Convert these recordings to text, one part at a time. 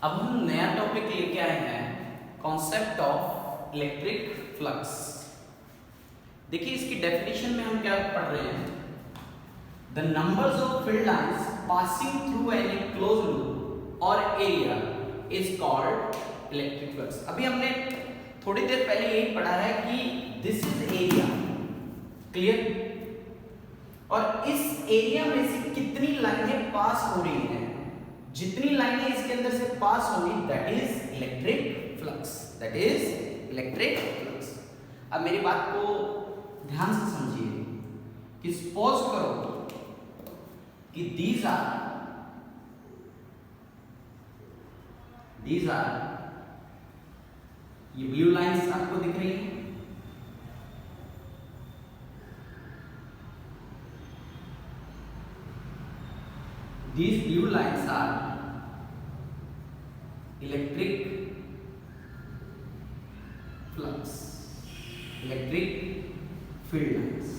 अब हम नया टॉपिक लेके आए हैं, कॉन्सेप्ट ऑफ इलेक्ट्रिक फ्लक्स। देखिए इसकी डेफिनेशन में हम क्या पढ़ रहे हैं, the numbers of field lines passing through an close loop और area is called electric flux. अभी हमने थोड़ी देर पहले यही पढ़ा है कि दिस इज एरिया, क्लियर, और इस एरिया में से कितनी लाइनें पास हो रही हैं, जितनी लाइनें इसके अंदर से पास होंगी that is electric flux, that is electric flux. अब मेरी बात को ध्यान से समझिए कि सपोज करो कि these are ये ब्लू लाइंस आपको दिख रही है, these blue lines are electric flux, electric field lines,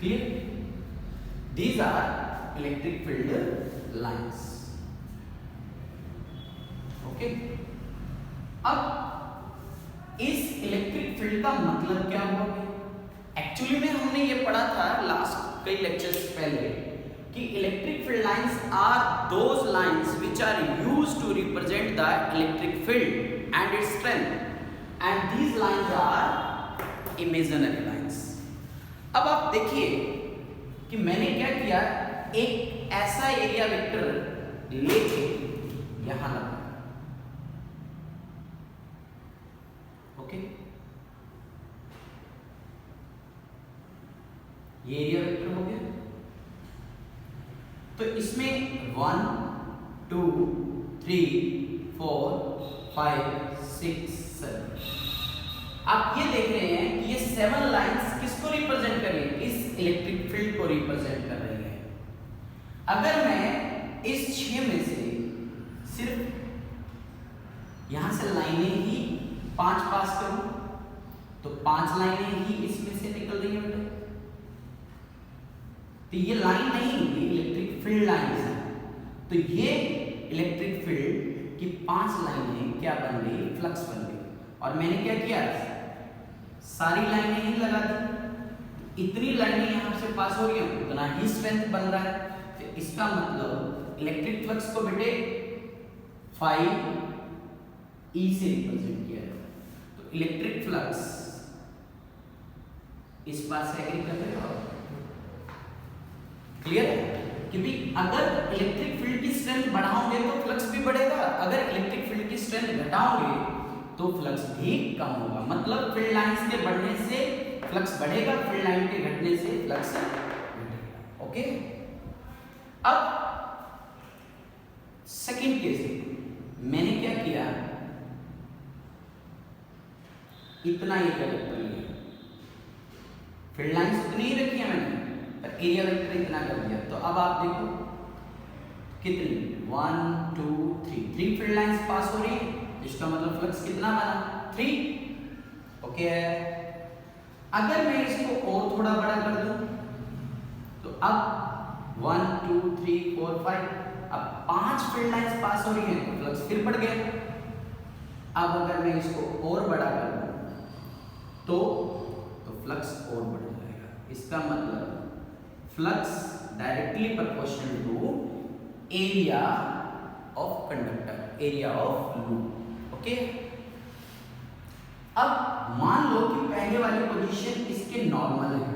clear? These are electric field lines, okay? अब इस इलेक्ट्रिक फील्ड का मतलब क्या होगा? एक्चुअली में हमने ये पढ़ा था लास्ट कई लेक्चर्स पहले कि electric field lines are those lines which are used to represent the electric field and its strength, and these lines are imaginary lines. अब आप देखिए कि मैंने क्या किया, एक ऐसा एरिया वेक्टर लेके यहां लगा, ओके, ये एरिया वेक्टर हो गया। तो इसमें 1 2 3 4 5 6 7, आप ये देख रहे हैं कि ये 7 लाइंस किसको रिप्रेजेंट कर रही है, इस इलेक्ट्रिक फील्ड को रिप्रेजेंट कर रही है। अगर मैं इस 6 में से सिर्फ यहां से लाइनें ही 5 पास करूं तो 5 लाइनें ही इसमें से निकल रही है, तो ये लाइन नहीं, ये इलेक्ट्रिक फील्ड लाइन है। तो ये इलेक्ट्रिक फील्ड की 5 लाइनें क्या बन गई, फ्लक्स बन गई। और मैंने क्या किया, सारी लाइनें ही लगा दी, इतनी लाइनें यहां से पास हो रही हैं उतना ही स्ट्रेंथ बन रहा है। तो इसका मतलब इलेक्ट्रिक फ्लक्स को बेटे 5E से रिप्रेजेंट किया है। तो इलेक्ट्रिक फ्लक्स इस पास से एग्री कर रहे हो, क्लियर है? क्योंकि अगर इलेक्ट्रिक फील्ड की स्ट्रेंथ बढ़ाओगे तो फ्लक्स भी बढ़ेगा, अगर इलेक्ट्रिक फील्ड की स्ट्रेंथ घटाओगे तो फ्लक्स भी कम होगा। मतलब फील्ड लाइंस के बढ़ने से फ्लक्स बढ़ेगा, फील्ड लाइन के घटने से फ्लक्स घटेगा, ओके? अब सेकंड केस मैंने क्या किया, इतना एरिया वेक्टर लिया, फील्ड लाइंस उतनी ही रखी है मैंने, एरिया वेक्टर इतना कर दिया। तो अब आप देखो कितनी 1 2 3 फील्ड लाइंस पास हो रही है, इसका मतलब फ्लक्स कितना बना 3, ओके है। अगर मैं इसको और थोड़ा बड़ा कर दूं तो अब 1 2 3 4 5, अब 5 फील्ड लाइंस पास हो रही है तो फ्लक्स फिर बढ़ गया। अब अगर मैं इसको और बड़ा कर दूं तो फ्लक्स और बढ़ जाएगा। इसका मतलब flux directly proportional to area of conductor, area of loop, okay? अब मान लो कि पहले वाली पोजीशन इसके नॉर्मल है,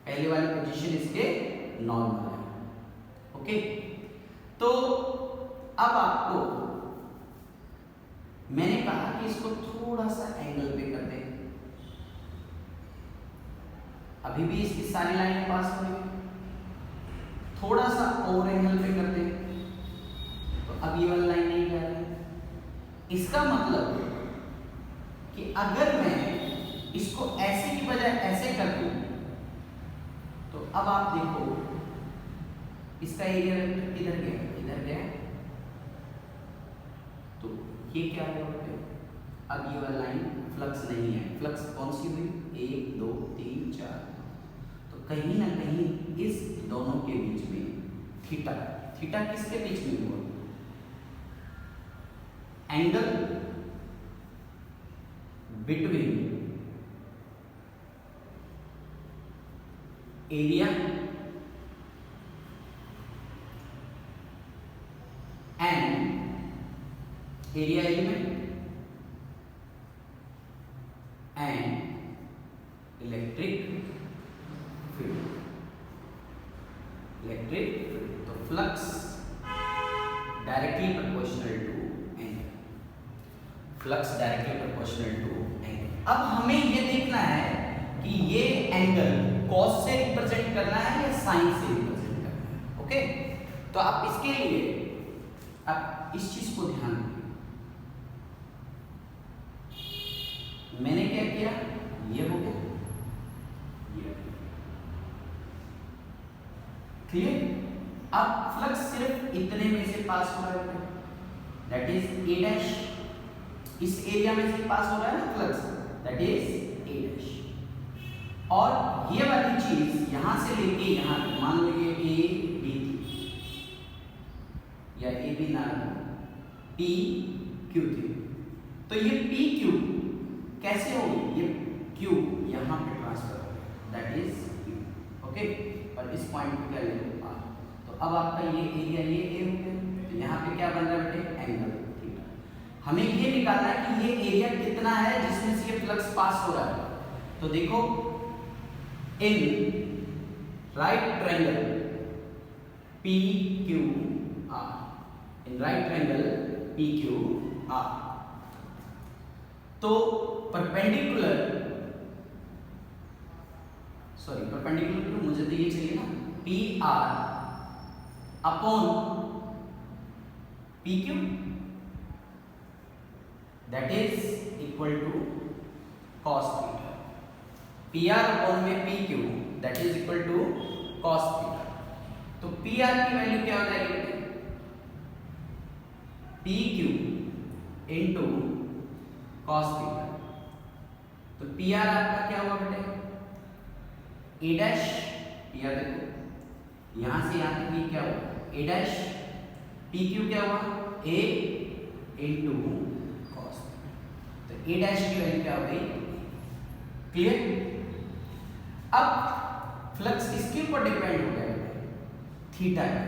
पहले वाली पोजीशन इसके नॉर्मल है, ओके? तो अब आपको मैंने कहा कि इसको थोड़ा सा एंगल पे कर दें, अभी भी इसकी सारी लाइनें पास हो रही है, थोड़ा सा और एंगल पे कर दे तो अब ये वाली लाइन नहीं जा रही। इसका मतलब कि अगर मैं इसको ऐसे की बजाय ऐसे कर दूं तो अब आप देखो इसका एरिया वेक्टर किधर गया, इधर गया, तो ये क्या है, अब ये वाली लाइन फ्लक्स नहीं है। फ्लक्स कौन सी हुई, 1 2 3 4, तो कहीं ना कहीं इस दोनों के बीच में थीटा थीटा किसके बीच में हुआ? Angle between area and area element and electric field. तो flux directly proportional to angle, flux directly proportional to angle. अब हमें ये देखना है कि ये एंगल कॉस से रिप्रेजेंट करना है या साइन से रिप्रेजेंट करना है। ओके, तो आप इसके लिए आप इस चीज को ध्यान दें। मैंने क्या किया, ये हो गया, ये क्लियर। अब फ्लक्स सिर्फ इतने में से पास हो रहा है, दैट इज ए डैश। इस एरिया में से पास हो रहा है ना flux, that is a dash. और ये वाली चीज यहां से लेके यहां तक, मान लो ये ए बी थी या ए बी ना पी क्यू थी, तो ये पी क्यू कैसे होगी, ये क्यू यहां पे ट्रांसफर हो गया, दैट इज क्यू। ओके, और इस पॉइंट पे क्या ले लो आर। तो अब आपका ये एरिया ये ए हो गया, तो यहाँ पे क्या बन रहा है बेटे, एंगल थीटा। हमें ये निकालना है कि ये एरिया कितना है जिसमें से ये फ्लक्स पास हो रहा है। तो देखो, in right triangle P Q R, in right triangle P Q R, तो परपेंडिकुलर, सॉरी परपेंडिकुलर मुझे तो ये चाहिए ना, P R upon P Q, that is equal to cos theta. P R upon में P Q, that is equal to cos theta. तो P R की value क्या हो जाएगी, P Q into cos theta. तो पी आर आपका क्या हुआ बेटे, ए डैश, पी आर देखो यहां से यहां तक ये क्या हुआ ए डैश, पी क्यू क्या हुआ ए इंटू कॉस। तो ए डैश की वैल्यू क्या हो गई, क्लियर। अब फ्लक्स किसके ऊपर डिपेंड हो गया, थीटा पे।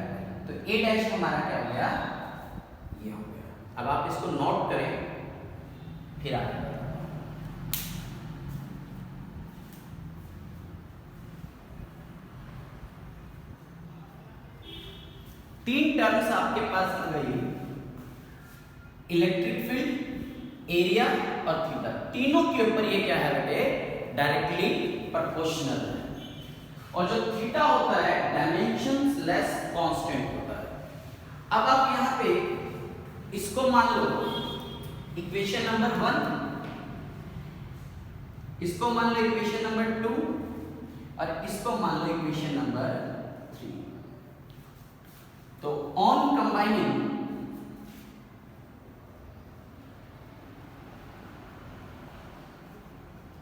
तो ए डैश हमारा क्या हो गया, ये हो गया। अब आप इसको नोट करें, फिर आगे तीन टर्म्स आपके पास आ गई, इलेक्ट्रिक फील्ड, एरिया और थीटा। तीनों के ऊपर ये क्या है बेटे, डायरेक्टली प्रोपोर्शनल है। और जो थीटा होता है डायमेंशंस लेस कांस्टेंट होता है। अब आप यहां पे इसको मान लो इक्वेशन नंबर 1, इसको मान लो इक्वेशन नंबर 2 और इसको मान लो इक्वेशन नंबर 3। तो on combining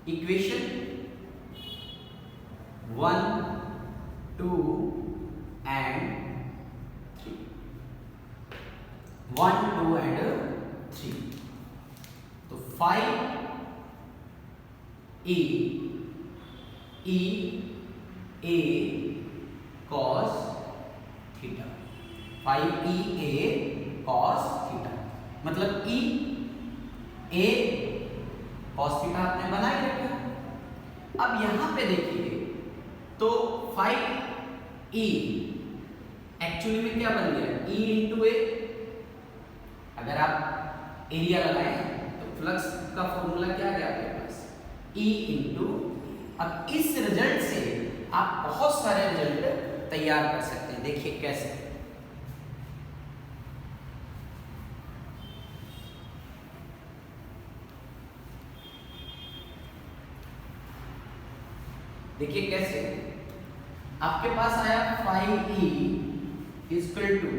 equation 1, 2 and 3, 1, 2 and 3, तो 5 e a cos theta, 5 e a cos theta, मतलब e a cos थीटा आपने बना ही रखा। अब यहां पे देखिए तो 5 e एक्चुअली में क्या बन गया, e इंटू ए। अगर आप एरिया लगाएं तो फ्लक्स का फॉर्मूला क्या आ गया आपके पास, e इंटू। अब इस रिजल्ट से आप बहुत सारे रिजल्ट तैयार कर सकते हैं। देखिए कैसे, देखिए कैसे, आपके पास आया 5e equal to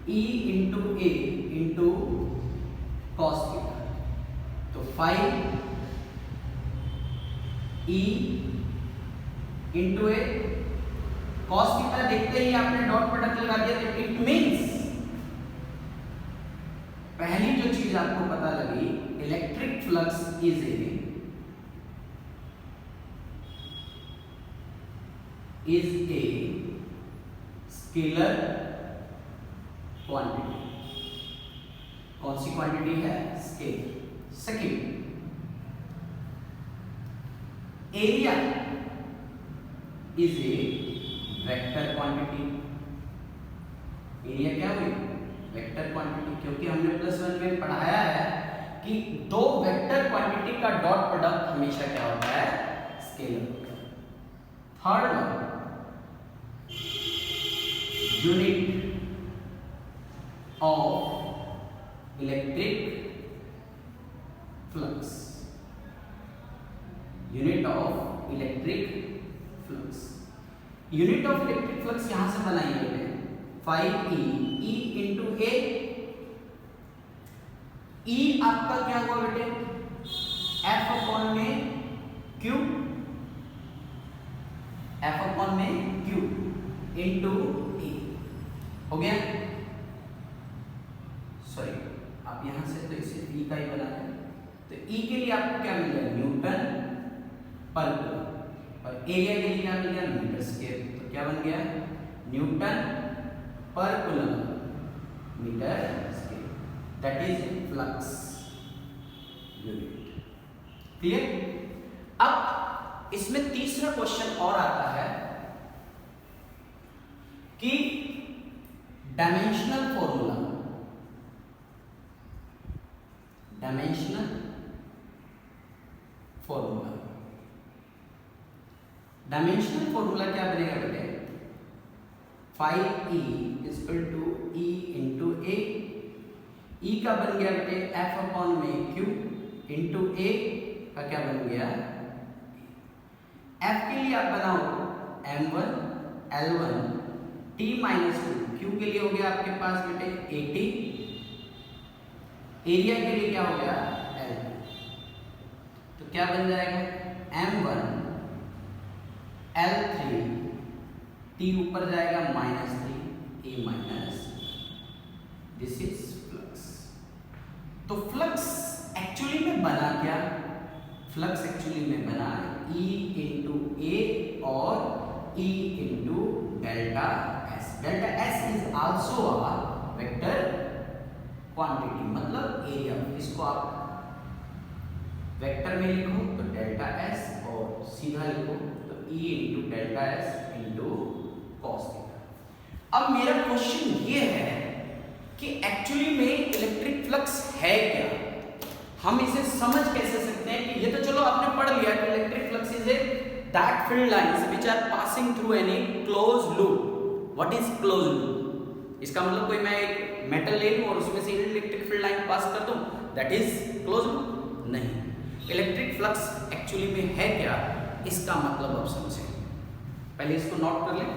e into A into cos theta. तो 5e इंटू ए cos थीटा देखते ही आपने डॉट प्रोडक्ट लगा दिया, तो इट मींस पहली जो चीज आपको पता लगी, electric flux is a scalar quantity. कौन सी क्वांटिटी है? Scalar. Second, area is a vector quantity. Area क्या हुई? वेक्टर क्वांटिटी, क्योंकि हमने +1 में पढ़ाया है कि दो वेक्टर क्वांटिटी का डॉट प्रोडक्ट हमेशा क्या होता है? स्केलर होता है। Third one, unit of electric flux. Unit of electric flux, unit of electric flux यहां से बनाएंगे 5e, e into A. e आपका क्या हुआ बेटे? f अपॉन में q, f अपॉन में q इंटू e हो गया। सॉरी, आप यहां से तो इसे e का ही बना रहे हैं, तो e के लिए आपको क्या मिल गया? न्यूटन पर कूलम। और एरिया के लिए क्या मिल गया? Metre square. तो क्या बन गया? न्यूटन पर coulomb metre square, that is flux unit. Clear? अब इसमें तीसरा क्वेश्चन और आता है कि dimensional formula, dimensional formula, dimensional formula क्या बनेगा बेटे? 5e equal to e into A. e का बन गया बेटे f अपॉन में q इंटू a का क्या बन गया? f के लिए आप बनाओ m1 l1 t minus 2, q के लिए हो गया आपके पास बेटे 80, एरिया के लिए क्या हो गया? l। तो क्या बन जाएगा? m1 l3 t ऊपर जाएगा -3 a minus, this is flux. तो फ्लक्स एक्चुअली में बना क्या? फ्लक्स एक्चुअली में बना E इंटू ए और E into delta S। Delta S is also a vector quantity, मतलब एरिया। इसको आप वेक्टर में लिखो तो डेल्टा S, और सीधा लिखो तो E into delta S into cos theta. अब मेरा क्वेश्चन ये है कि एक्चुअली में इलेक्ट्रिक फ्लक्स है क्या? हम इसे समझ कैसे सकते हैं? कि ये तो चलो आपने पढ़ लिया कि electric flux is a that field lines which are passing through any closed loop. What is closed loop? इसका मतलब कोई मैं एक मेटल ले लूं और उसमें से इलेक्ट्रिक फील्ड लाइन पास कर दूं, दैट इज क्लोज्ड लूप? नहीं। इलेक्ट्रिक फ्लक्स एक्चुअली में है क्या, इसका मतलब अब समझें। पहले इसको नोट कर लें।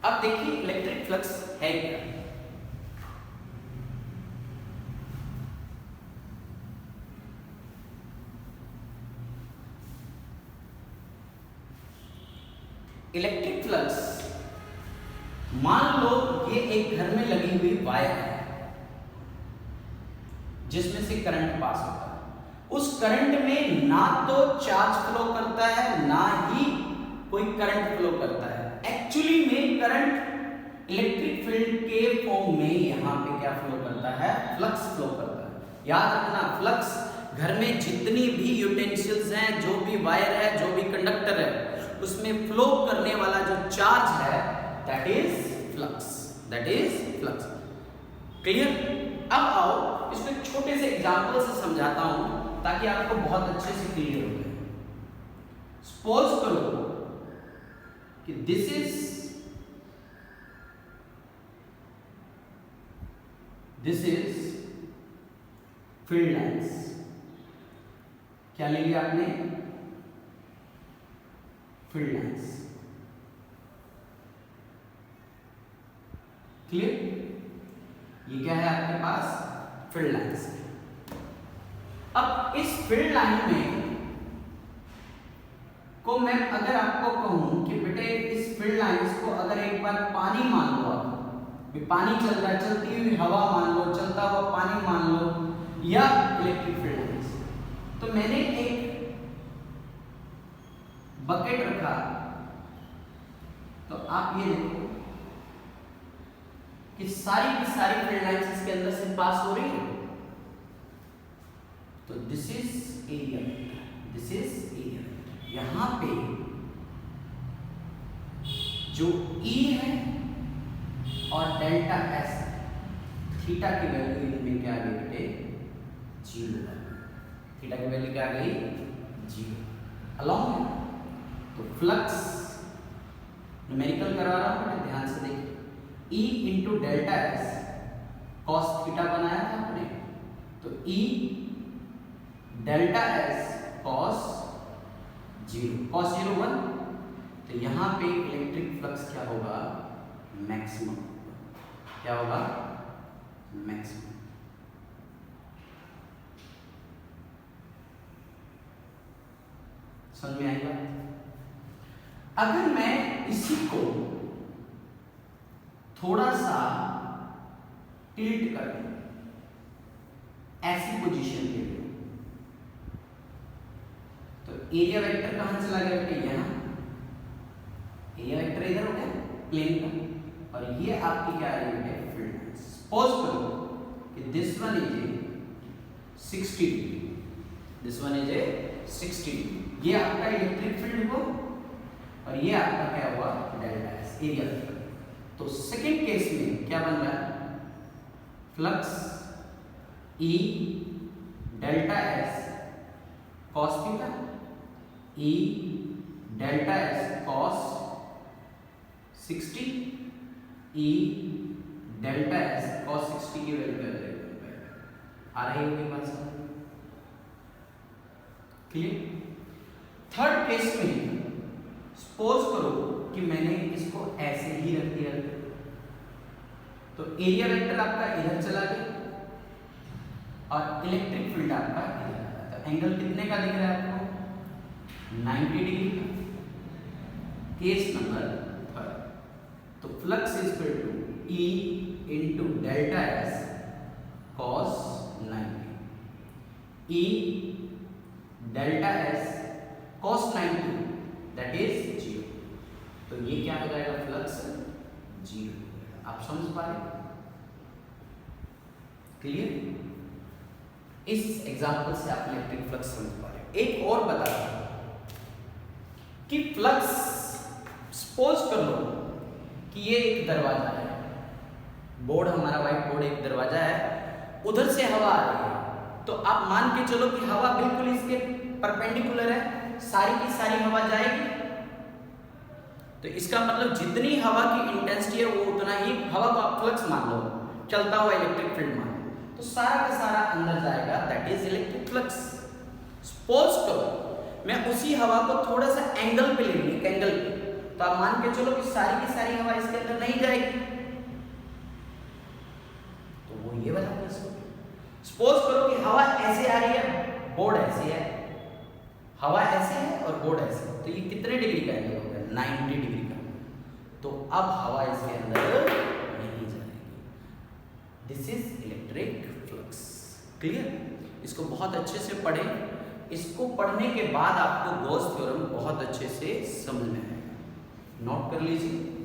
अब देखिए इलेक्ट्रिक फ्लक्स है क्या? इलेक्ट्रिक फ्लक्स, मान लो ये एक घर में लगी हुई वायर है जिसमें से करंट पास होता है। उस करंट में ना तो चार्ज फ्लो करता है, ना ही कोई करंट फ्लो करता है। एक्चुअली में करंट इलेक्ट्रिक फील्ड के फॉर्म में यहां पे क्या फ्लो करता है? फ्लक्स फ्लो करता है। याद रखना, फ्लक्स घर में जितनी भी यूटेंसिल्स हैं, जो भी वायर है, जो भी कंडक्टर है, उसमें फ्लो करने वाला जो चार्ज है that is flux, that is flux. Clear? अब आओ इसको एक छोटे से एग्जांपल से समझाता हूं ताकि आपको बहुत अच्छे से क्लियर हो जाए। सपोज करो कि दिस इज फील्ड लाइंस। क्या ले लिया आपने? Field lines. क्लियर? ये क्या है आपके पास? Field lines. फील्ड लाइन में को मैं अगर आपको कहूं कि बेटे इस फील्ड लाइंस को अगर एक बार पानी मान लो, आप पानी चल रहा है, चलती हुई हवा मान लो, चलता हुआ पानी मान लो, या इलेक्ट्रिक फील्ड लाइंस, तो मैंने एक बकेट रखा, तो आप ये देखो कि सारी की सारी फील्ड लाइंस इसके अंदर से पास हो रही है। तो this is area, this is area. यहां पे जो E है और डेल्टा S, थीटा की वैल्यू इनमें क्या आ गई बेटे? 0। थीटा की वैल्यू क्या आ गई? 0। अलॉन्ग है तो फ्लक्स न्यूमेरिकल करवा रहा हूं, बेटे ध्यान से देखिए। E into delta S cos theta बनाया था आपने, तो E delta S cos 0, cos 0 1, तो यहां पे इलेक्ट्रिक फ्लक्स क्या होगा? मैक्सिमम। क्या होगा? मैक्सिमम। समझ में आई बात? अगर मैं इसी को थोड़ा सा टिल्ट कर दूं ऐसी पोजीशन के लिए, तो एरिया वेक्टर कहां चला गया बेटे? यहां। एरिया वेक्टर इधर हो गया प्लेन का, और ये आपकी क्या आ रही है? Field lines. सपोज करो कि this one is a 60 degree, this one is a 60 degree, ये आपका इलेक्ट्रिक फील्ड हुआ और ये आपका क्या हुआ? Delta S, area vector. तो सेकेंड केस में क्या बन रहा है? Flux E delta S cos theta, E delta S cos 60, E delta S cos 60 की वैल्यू आ रही होगी बात समझ? क्लियर? थर्ड केस में सपोज करो कि मैंने इसको ऐसे ही रख दिया, तो एरिया वेक्टर आपका इधर चला गया और इलेक्ट्रिक फील्ड आपका इधर आ रहा है। तो एंगल कितने का दिख रहा है आपको? 90 डिग्री का। केस नंबर थर्ड, तो flux is equal to E into delta S cos 90, E delta S cos 90 that is 0। तो ये क्या हो जाएगा? फ्लक्स 0। आप समझ पा रहे? क्लियर? इस एग्जांपल से आप इलेक्ट्रिक फ्लक्स समझ पा रहे। एक और बता रहा हूं कि फ्लक्स, सपोज कर लो कि ये एक दरवाजा है, बोर्ड हमारा व्हाइट बोर्ड एक दरवाजा है, उधर से हवा आ रही है, तो आप मान के चलो कि हवा बिल्कुल इसके परपेंडिकुलर है, सारी की सारी हवा जाएगी। तो इसका मतलब जितनी हवा की इंटेंसिटी है वो उतना ही हवा का फ्लक्स मान लो, चलता हुआ इलेक्ट्रिक फील्ड मान लो, तो सारा का सारा अंदर जाएगा, that is electric flux. Suppose करो मैं उसी हवा को थोड़ा सा एंगल पे ले लूं, एक एंगल पे, तो आप मान के चलो कि सारी की सारी हवा इसके अंदर नहीं जाएगी, तो वो ये वाला केस हो गया। सपोज करो कि हवा ऐसे आ रही है, बोर्ड ऐसे है, हवा ऐसे है और बोर्ड ऐसे है, तो ये कितने डिग्री का एंगल हो गया? 90 डिग्री का। तो अब हवा इसके अंदर नहीं जाएगी। This is electric flux. Clear? इसको बहुत अच्छे से पढ़ें। इसको पढ़ने के बाद आपको गॉस थ्योरम बहुत अच्छे से समझ में आएगा। नोट कर लीजिए।